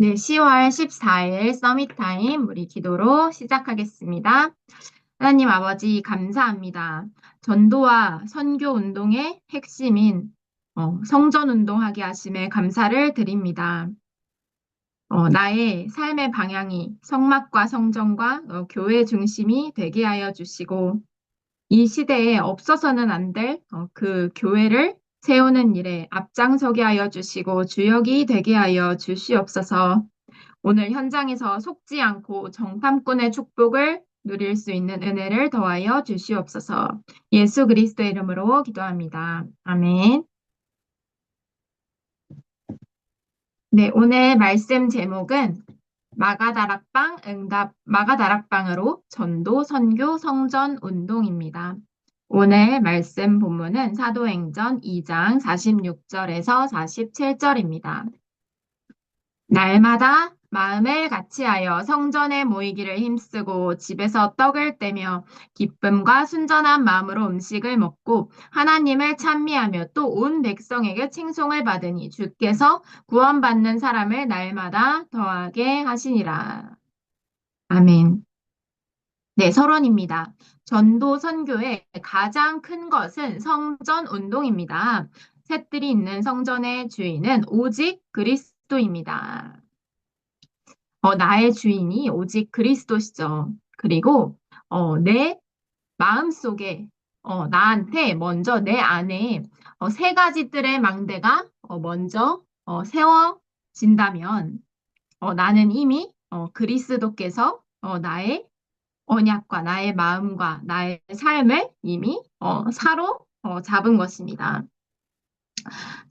네, 10월 14일 서밋타임 우리 기도로 시작하겠습니다. 하나님 아버지 감사합니다. 전도와 선교 운동의 핵심인 성전 운동하게 하심에 감사를 드립니다. 나의 삶의 방향이 성막과 성전과 교회 중심이 되게 하여 주시고 이 시대에 없어서는 안 될 그 교회를 세우는 일에 앞장서게 하여 주시고 주역이 되게 하여 주시옵소서. 오늘 현장에서 속지 않고 정탐꾼의 축복을 누릴 수 있는 은혜를 더하여 주시옵소서. 예수 그리스도의 이름으로 기도합니다. 아멘. 네, 오늘 말씀 제목은 마가다락방으로 전도, 선교, 성전 운동입니다. 오늘 말씀 본문은 사도행전 2장 46절에서 47절입니다. 날마다 마음을 같이하여 성전에 모이기를 힘쓰고 집에서 떡을 떼며 기쁨과 순전한 마음으로 음식을 먹고 하나님을 찬미하며 또 온 백성에게 칭송을 받으니 주께서 구원받는 사람을 날마다 더하게 하시니라. 아멘. 네, 서론입니다. 전도 선교의 가장 큰 것은 성전 운동입니다. 셋들이 있는 성전의 주인은 오직 그리스도입니다. 나의 주인이 오직 그리스도시죠. 그리고 내 마음속에 나한테 먼저 내 안에 세 가지 뜰의 망대가 먼저 세워진다면 나는 이미 그리스도께서 나의 언약과 나의 마음과 나의 삶을 이미 사로 잡은 것입니다.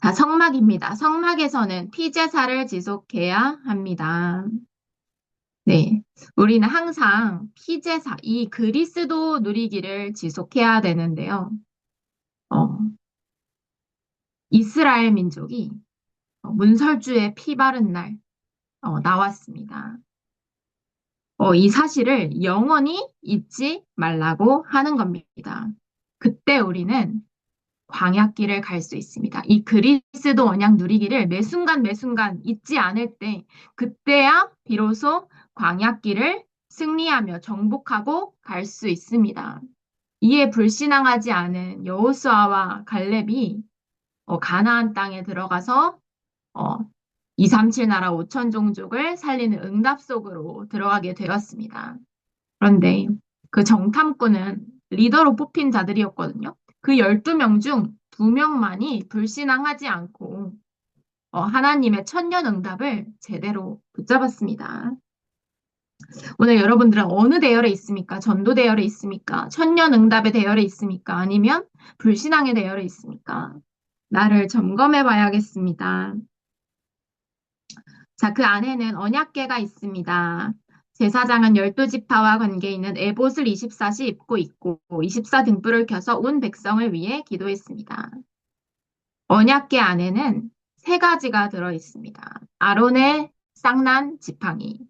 자, 성막입니다. 성막에서는 피제사를 지속해야 합니다. 네. 우리는 항상 피제사, 이 그리스도 누리기를 지속해야 되는데요. 어, 이스라엘 민족이 문설주의 피 바른 날 나왔습니다. 이 사실을 영원히 잊지 말라고 하는 겁니다. 그때 우리는 광야길을 갈 수 있습니다. 이 그리스도 언약 누리기를 매 순간 매 순간 잊지 않을 때, 그때야 비로소 광야길을 승리하며 정복하고 갈 수 있습니다. 이에 불신앙하지 않은 여호수아와 갈렙이 가나안 땅에 들어가서 어, 237 나라 5천 종족을 살리는 응답 속으로 들어가게 되었습니다. 그런데 그 정탐꾼은 리더로 뽑힌 자들이었거든요. 그 12명 중 2명만이 불신앙하지 않고 하나님의 천년 응답을 제대로 붙잡았습니다. 오늘 여러분들은 어느 대열에 있습니까? 전도 대열에 있습니까? 천년 응답의 대열에 있습니까? 아니면 불신앙의 대열에 있습니까? 나를 점검해 봐야겠습니다. 자, 그 안에는 언약궤가 있습니다. 제사장은 12지파와 관계 있는 에봇을 24시 입고 있고 24 등불을 켜서 온 백성을 위해 기도했습니다. 언약궤 안에는 세 가지가 들어 있습니다. 아론의 쌍난 지팡이,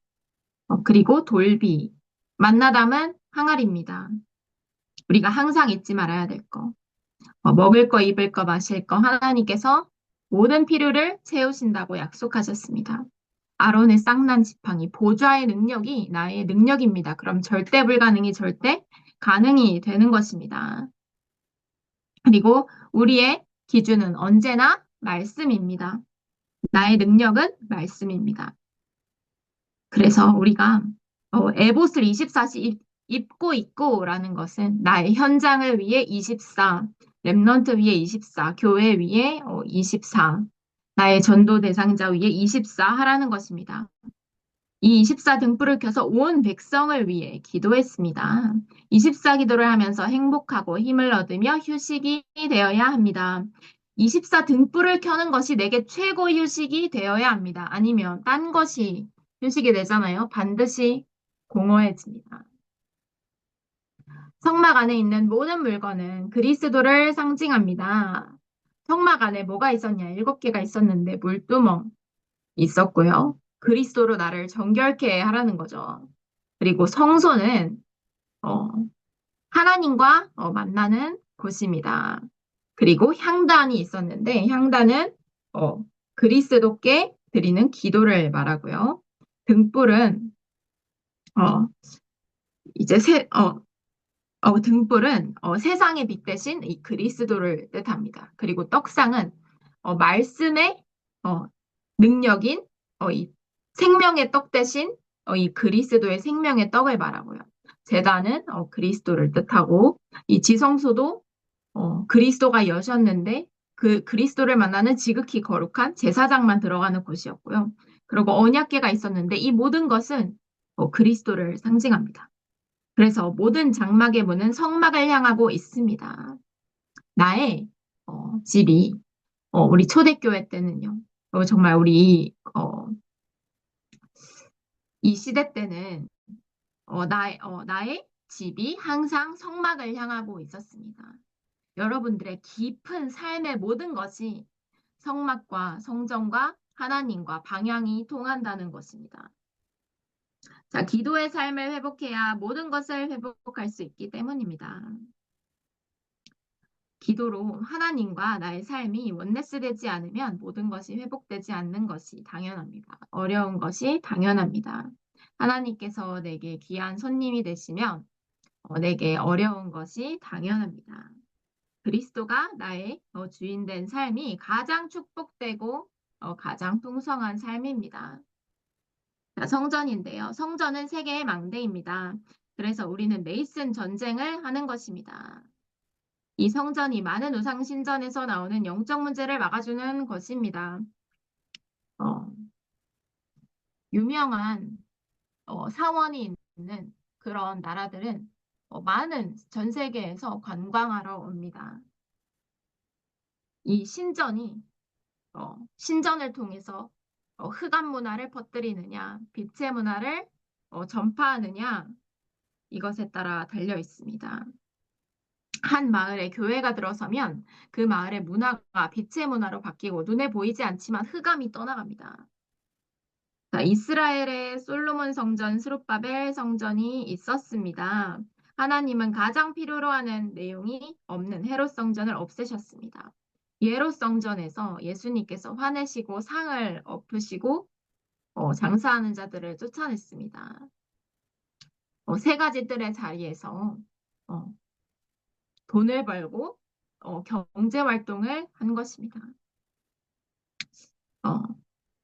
그리고 돌비, 만나 담은 항아리입니다. 우리가 항상 잊지 말아야 될 거, 먹을 거, 입을 거, 마실 거 하나님께서 모든 필요를 채우신다고 약속하셨습니다. 아론의 쌍난 지팡이, 보좌의 능력이 나의 능력입니다. 그럼 절대 불가능이 절대 가능이 되는 것입니다. 그리고 우리의 기준은 언제나 말씀입니다. 나의 능력은 말씀입니다. 그래서 우리가 에봇을 24시 입고 있고라는 것은 나의 현장을 위해 24, 렘넌트 위에 24, 교회 위에 24, 나의 전도 대상자 위에 24 하라는 것입니다. 이 24 등불을 켜서 온 백성을 위해 기도했습니다. 24 기도를 하면서 행복하고 힘을 얻으며 휴식이 되어야 합니다. 24 등불을 켜는 것이 내게 최고 휴식이 되어야 합니다. 아니면 딴 것이 휴식이 되잖아요. 반드시 공허해집니다. 성막 안에 있는 모든 물건은 그리스도를 상징합니다. 성막 안에 뭐가 있었냐? 7개가 있었는데 물두멍 있었고요. 그리스도로 나를 정결케 하라는 거죠. 그리고 성소는 어, 하나님과 만나는 곳입니다. 그리고 향단이 있었는데 향단은 어, 그리스도께 드리는 기도를 말하고요. 등불은 어, 이제 등불은 세상의 빛 대신 이 그리스도를 뜻합니다. 그리고 떡상은 말씀의 어, 능력인 이 생명의 떡 대신 이 그리스도의 생명의 떡을 말하고요. 제단은 그리스도를 뜻하고 이 지성소도 그리스도가 여셨는데 그 그리스도를 만나는 지극히 거룩한 제사장만 들어가는 곳이었고요. 그리고 언약궤가 있었는데 이 모든 것은 그리스도를 상징합니다. 그래서 모든 장막의 문은 성막을 향하고 있습니다. 나의 집이 우리 초대교회 때는요. 정말 우리 이 시대 때는 나의 집이 항상 성막을 향하고 있었습니다. 여러분들의 깊은 삶의 모든 것이 성막과 성전과 하나님과 방향이 통한다는 것입니다. 자, 기도의 삶을 회복해야 모든 것을 회복할 수 있기 때문입니다. 기도로 하나님과 나의 삶이 원네스 되지 않으면 모든 것이 회복되지 않는 것이 당연합니다. 어려운 것이 당연합니다. 하나님께서 내게 귀한 손님이 되시면 내게 어려운 것이 당연합니다. 그리스도가 나의 주인 된 삶이 가장 축복되고 가장 풍성한 삶입니다. 자, 성전인데요. 성전은 세계의 망대입니다. 그래서 우리는 메이슨 전쟁을 하는 것입니다. 이 성전이 많은 우상 신전에서 나오는 영적 문제를 막아주는 것입니다. 어, 유명한 사원이 있는 그런 나라들은 많은 전 세계에서 관광하러 옵니다. 이 신전을 통해서 흑암 문화를 퍼뜨리느냐, 빛의 문화를 전파하느냐, 이것에 따라 달려 있습니다. 한 마을에 교회가 들어서면 그 마을의 문화가 빛의 문화로 바뀌고 눈에 보이지 않지만 흑암이 떠나갑니다. 자, 이스라엘의 솔로몬 성전, 스룹바벨 성전이 있었습니다. 하나님은 가장 필요로 하는 내용이 없는 헤롯 성전을 없애셨습니다. 예롯 성전에서 예수님께서 화내시고 상을 엎으시고 장사하는 자들을 쫓아냈습니다. 세 가지 뜰의 자리에서 어, 돈을 벌고 경제 활동을 한 것입니다. 어,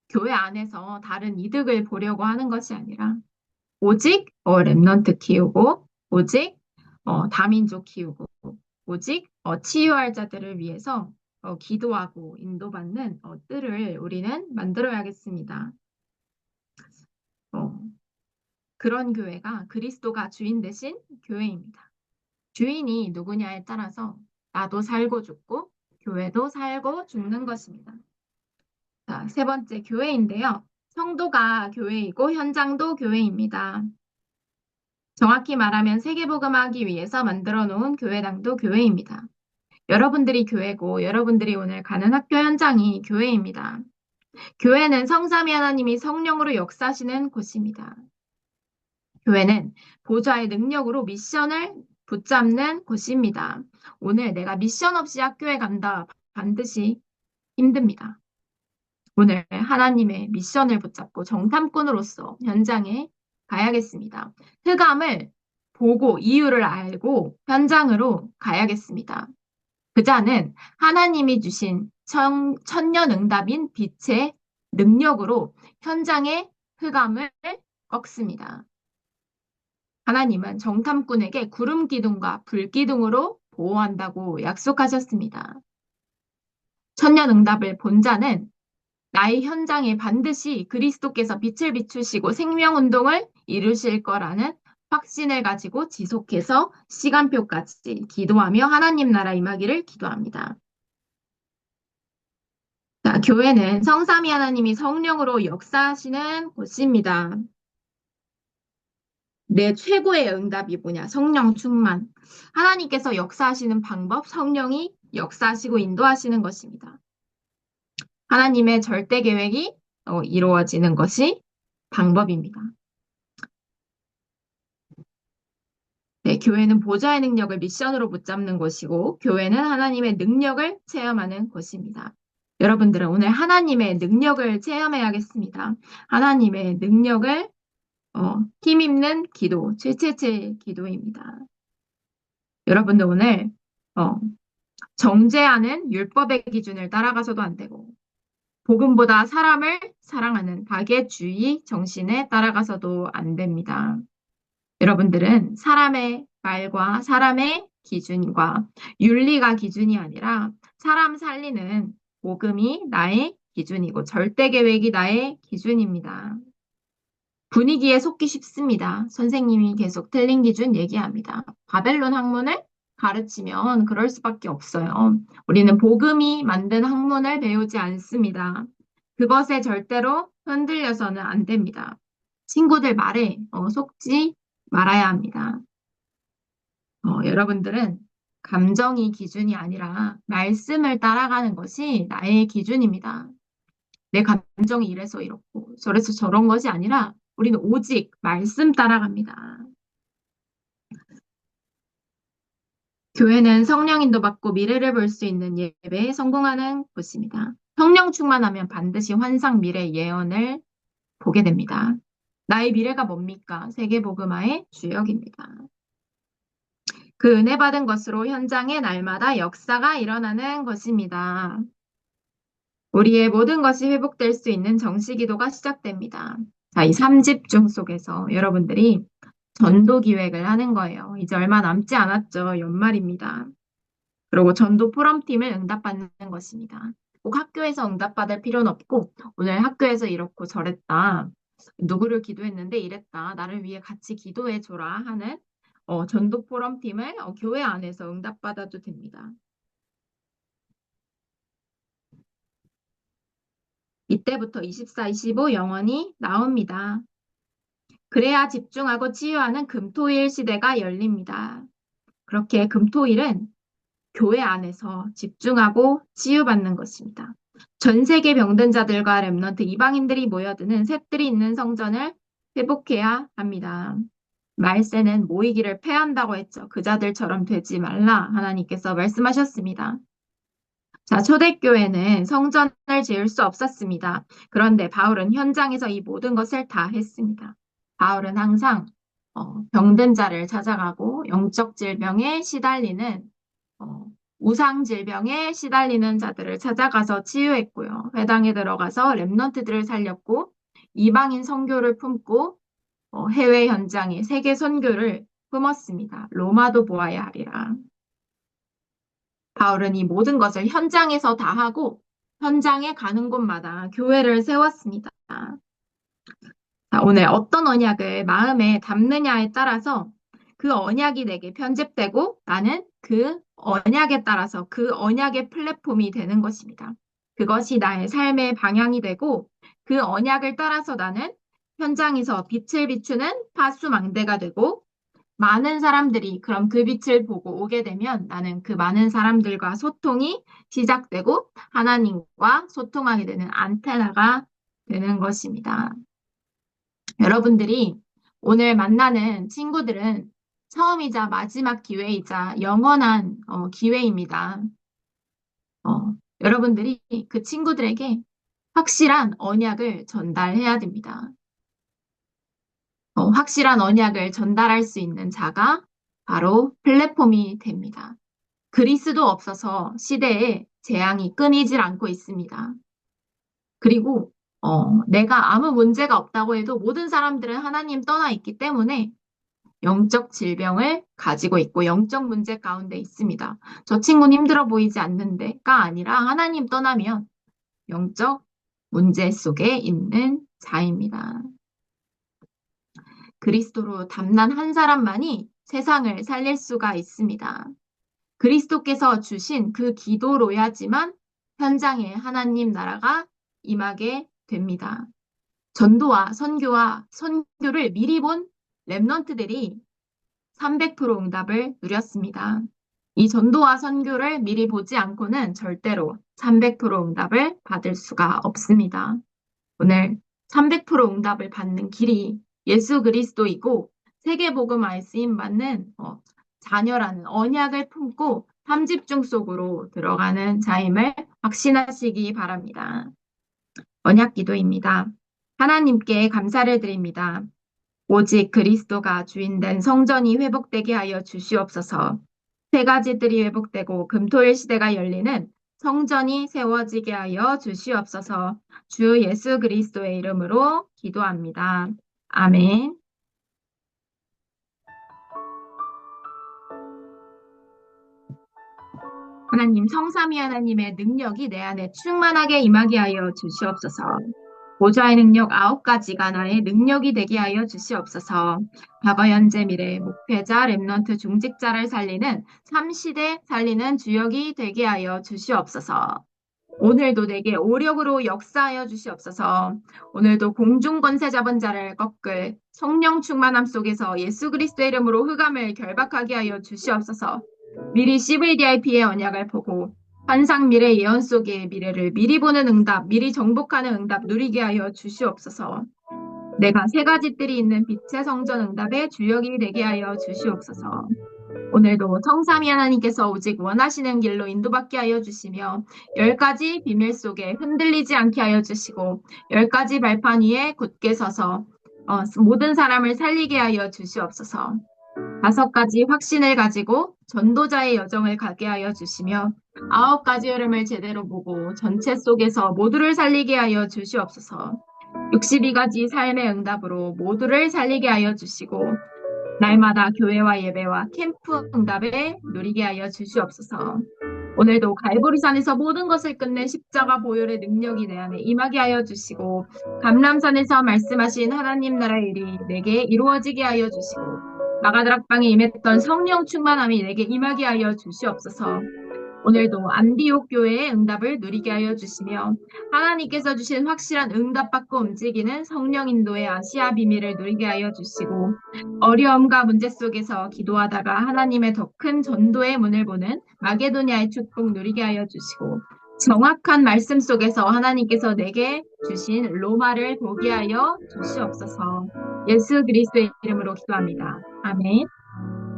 교회 안에서 다른 이득을 보려고 하는 것이 아니라 오직 렘넌트 키우고 오직 다민족 키우고 오직 치유할 자들을 위해서 기도하고 인도받는 뜰을 우리는 만들어야겠습니다. 어, 그런 교회가 그리스도가 주인 되신 교회입니다. 주인이 누구냐에 따라서 나도 살고 죽고 교회도 살고 죽는 것입니다. 자, 세 번째 교회인데요. 성도가 교회이고 현장도 교회입니다. 정확히 말하면 세계복음하기 위해서 만들어 놓은 교회당도 교회입니다. 여러분들이 교회고 여러분들이 오늘 가는 학교 현장이 교회입니다. 교회는 성삼위 하나님이 성령으로 역사하시는 곳입니다. 교회는 보좌의 능력으로 미션을 붙잡는 곳입니다. 오늘 내가 미션 없이 학교에 간다. 반드시 힘듭니다. 오늘 하나님의 미션을 붙잡고 정탐꾼으로서 현장에 가야겠습니다. 흑암을 보고 이유를 알고 현장으로 가야겠습니다. 그 자는 하나님이 주신 천년응답인 빛의 능력으로 현장의 흑암을 꺾습니다. 하나님은 정탐꾼에게 구름 기둥과 불 기둥으로 보호한다고 약속하셨습니다. 천년응답을 본 자는 나의 현장에 반드시 그리스도께서 빛을 비추시고 생명운동을 이루실 거라는 확신을 가지고 지속해서 시간표까지 기도하며 하나님 나라 임하기를 기도합니다. 자, 교회는 성삼위 하나님이 성령으로 역사하시는 곳입니다. 내 최고의 응답이 뭐냐? 성령 충만. 하나님께서 역사하시는 방법, 성령이 역사하시고 인도하시는 것입니다. 하나님의 절대 계획이 이루어지는 것이 방법입니다. 네, 교회는 보좌의 능력을 미션으로 붙잡는 곳이고, 교회는 하나님의 능력을 체험하는 곳입니다. 여러분들은 오늘 하나님의 능력을 체험해야겠습니다. 하나님의 능력을 힘입는 기도, 777 기도입니다. 여러분들 오늘 어, 정죄하는 율법의 기준을 따라가서도 안 되고 복음보다 사람을 사랑하는 박애주의 정신에 따라가서도 안 됩니다. 여러분들은 사람의 말과 사람의 기준과 윤리가 기준이 아니라 사람 살리는 복음이 나의 기준이고 절대 계획이 나의 기준입니다. 분위기에 속기 쉽습니다. 선생님이 계속 틀린 기준 얘기합니다. 바벨론 학문을 가르치면 그럴 수밖에 없어요. 우리는 복음이 만든 학문을 배우지 않습니다. 그것에 절대로 흔들려서는 안 됩니다. 친구들 말에 속지 말아야 합니다. 여러분들은 감정이 기준이 아니라 말씀을 따라가는 것이 나의 기준입니다. 내 감정이 이래서 이렇고 저래서 저런 것이 아니라 우리는 오직 말씀 따라갑니다. 교회는 성령 인도받고 미래를 볼 수 있는 예배에 성공하는 곳입니다. 성령 충만하면 반드시 환상 미래 예언을 보게 됩니다. 나의 미래가 뭡니까? 세계복음화의 주역입니다. 그 은혜 받은 것으로 현장에 날마다 역사가 일어나는 것입니다. 우리의 모든 것이 회복될 수 있는 정시기도가 시작됩니다. 자, 이 3집중 속에서 여러분들이 전도 기획을 하는 거예요. 이제 얼마 남지 않았죠. 연말입니다. 그리고 전도 포럼팀을 응답받는 것입니다. 꼭 학교에서 응답받을 필요는 없고 오늘 학교에서 이렇고 저랬다. 누구를 기도했는데 이랬다. 나를 위해 같이 기도해줘라 하는 전도 포럼팀을 교회 안에서 응답받아도 됩니다. 이때부터 24, 25 영원히 나옵니다. 그래야 집중하고 치유하는 금토일 시대가 열립니다. 그렇게 금토일은 교회 안에서 집중하고 치유받는 것입니다. 전 세계 병든 자들과 렘넌트 이방인들이 모여드는 셋들이 있는 성전을 회복해야 합니다. 말세는 모이기를 패한다고 했죠. 그 자들처럼 되지 말라 하나님께서 말씀하셨습니다. 자, 초대교회는 성전을 지을 수 없었습니다. 그런데 바울은 현장에서 이 모든 것을 다 했습니다. 바울은 항상 병든 자를 찾아가고 영적 질병에 시달리는 어, 우상 질병에 시달리는 자들을 찾아가서 치유했고요. 회당에 들어가서 렘넌트들을 살렸고 이방인 선교를 품고 해외 현장에 세계 선교를 품었습니다. 로마도 보아야 하리라. 바울은 이 모든 것을 현장에서 다 하고 현장에 가는 곳마다 교회를 세웠습니다. 자, 오늘 어떤 언약을 마음에 담느냐에 따라서 그 언약이 내게 편집되고 나는 그 언약에 따라서 그 언약의 플랫폼이 되는 것입니다. 그것이 나의 삶의 방향이 되고 그 언약을 따라서 나는 현장에서 빛을 비추는 파수망대가 되고 많은 사람들이 그럼 그 빛을 보고 오게 되면 나는 그 많은 사람들과 소통이 시작되고 하나님과 소통하게 되는 안테나가 되는 것입니다. 여러분들이 오늘 만나는 친구들은 처음이자 마지막 기회이자 영원한 기회입니다. 여러분들이 그 친구들에게 확실한 언약을 전달해야 됩니다. 확실한 언약을 전달할 수 있는 자가 바로 플랫폼이 됩니다. 그리스도 없어서 시대에 재앙이 끊이질 않고 있습니다. 그리고 내가 아무 문제가 없다고 해도 모든 사람들은 하나님 떠나 있기 때문에 영적 질병을 가지고 있고 영적 문제 가운데 있습니다. 저 친구는 힘들어 보이지 않는데가 아니라 하나님 떠나면 영적 문제 속에 있는 자입니다. 그리스도로 담난 한 사람만이 세상을 살릴 수가 있습니다. 그리스도께서 주신 그 기도로야지만 현장에 하나님 나라가 임하게 됩니다. 전도와 선교와 선교를 미리 본 렘넌트들이 300% 응답을 누렸습니다. 이 전도와 선교를 미리 보지 않고는 절대로 300% 응답을 받을 수가 없습니다. 오늘 300% 응답을 받는 길이 예수 그리스도이고 세계복음화에 쓰임받는 자녀라는 언약을 품고 삼집중 속으로 들어가는 자임을 확신하시기 바랍니다. 언약 기도입니다. 하나님께 감사를 드립니다. 오직 그리스도가 주인된 성전이 회복되게 하여 주시옵소서. 세 가지들이 회복되고 금토일 시대가 열리는 성전이 세워지게 하여 주시옵소서. 주 예수 그리스도의 이름으로 기도합니다. 아멘. 하나님, 성삼위 하나님의 능력이 내 안에 충만하게 임하게 하여 주시옵소서. 보좌의 능력 9가지가 나의 능력이 되게 하여 주시옵소서. 과거, 현재, 미래, 목회자, 렘넌트, 중직자를 살리는 3시대 살리는 주역이 되게 하여 주시옵소서. 오늘도 내게 오력으로 역사하여 주시옵소서. 오늘도 공중 권세 잡은 자를 꺾을 성령 충만함 속에서 예수 그리스도의 이름으로 흑암을 결박하게 하여 주시옵소서. 미리 CVDIP의 언약을 보고 환상 미래 예언 속의 미래를 미리 보는 응답, 미리 정복하는 응답 누리게 하여 주시옵소서. 내가 세 가지 뜰이 있는 빛의 성전 응답의 주역이 되게 하여 주시옵소서. 오늘도 성삼위 하나님께서 오직 원하시는 길로 인도받게 하여 주시며 10가지 비밀 속에 흔들리지 않게 하여 주시고 10가지 발판 위에 굳게 서서 모든 사람을 살리게 하여 주시옵소서. 5가지 확신을 가지고 전도자의 여정을 가게 하여 주시며 9가지 흐름을 제대로 보고 전체 속에서 모두를 살리게 하여 주시옵소서. 62가지 삶의 응답으로 모두를 살리게 하여 주시고 날마다 교회와 예배와 캠프 응답에 누리게 하여 주시옵소서. 오늘도 갈보리산에서 모든 것을 끝낸 십자가 보혈의 능력이 내 안에 임하게 하여 주시고 감람산에서 말씀하신 하나님 나라의 일이 내게 이루어지게 하여 주시고 마가다락방에 임했던 성령 충만함이 내게 임하게 하여 주시옵소서. 오늘도 안디옥 교회의 응답을 누리게 하여 주시며 하나님께서 주신 확실한 응답받고 움직이는 성령 인도의 아시아 비밀을 누리게 하여 주시고 어려움과 문제 속에서 기도하다가 하나님의 더 큰 전도의 문을 보는 마게도냐의 축복 누리게 하여 주시고 정확한 말씀 속에서 하나님께서 내게 주신 로마를 보게 하여 주시옵소서. 예수 그리스도의 이름으로 기도합니다. 아멘.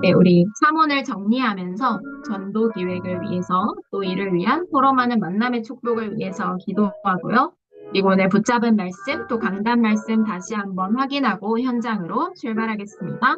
네, 우리 삼원을 정리하면서 전도 기획을 위해서 또 이를 위한 포럼하는 만남의 축복을 위해서 기도하고요. 그리고 오늘 붙잡은 말씀 또 강단 말씀 다시 한번 확인하고 현장으로 출발하겠습니다.